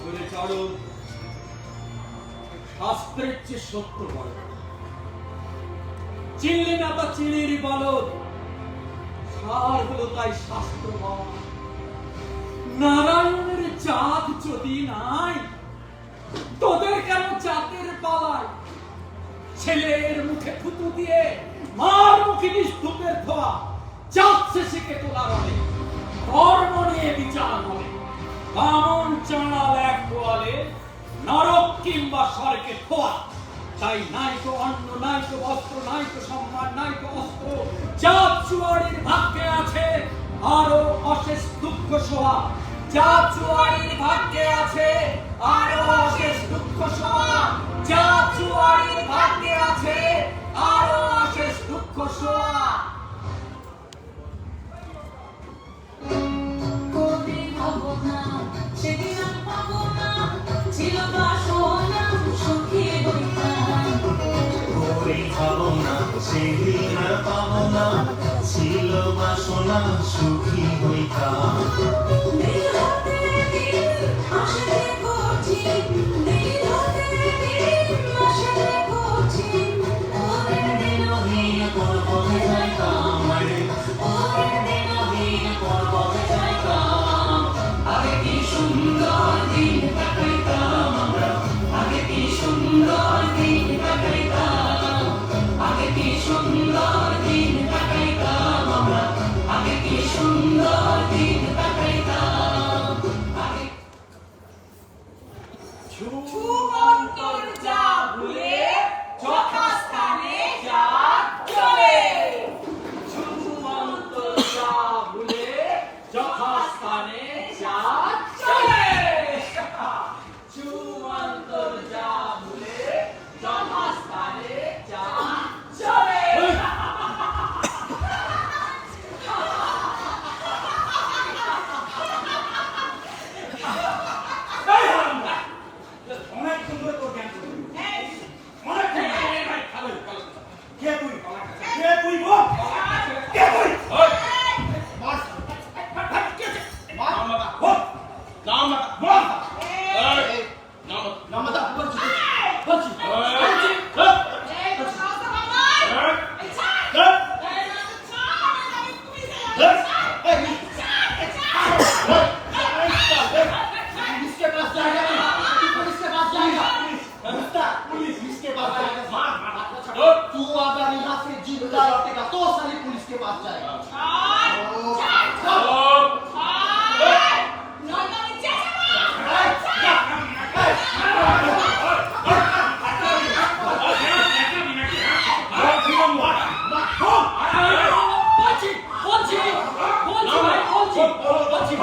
করে চলো, শাস্ত্রের চেয়ে সত্য বলো। চিনলে না তা চিনির বলদ, সার হলো তাই শাস্ত্র বল। নারায়ণের চাঁদ যদি নাই, তোদের কেন চাঁদের পালায়? ছেলের মুখে থুতু দিয়ে মার মুখে নিষ্ঠুপের ধোয়া, চাঁদ শেষে তোলা বলে ধর্ম নিয়ে বিচার হবে। বামন চাঁড়াল এক গোয়ালে, নরক কিংবা স্বর্গে খোয়া। তাই নাই তো অন্ন, নাই তো বস্ত্র, নাই তো সম্মান, নাই তো অস্ত্র। চাঁদ চুয়াড়ির ভাগ্যে আছে আরো অশেষ দুঃখ সোহা। চাঁদ চুয়াড়ির ভাগ্যে আছে আরো অশেষ দুঃখ সোহা। চাঁদ চুয়াড়ির ভাগ্যে আছে আরো অশেষ দুঃখ সোহা। সেদিন আর পাবো না, ছিল বাসনা সুখী হইতাম। আগে কি সুন্দর দিন কাটাইতাম আমরা, আগে কি সুন্দর দিন কাটাইতাম, আগে কি সুন্দর দিন কাটাইতাম আমরা, আগে কি সুন্দর দিন কাটাইতাম। ছুমন্তর যা ভুলে যথাস্থানে যা চলে। ছুমন্তর যা ভুলে যথাস্থানে যা চলে। ছুমন্তর যা ভুলে যথাস্থানে যা চলে। অনেক সুন্দর তোর জ্ঞান, অনেক কে তুই, কে তুই বল, কে তুই? तू अगर यहाँ से जिंदा लौटेगा तो साली पुलिस के पास जाएगा। বলছি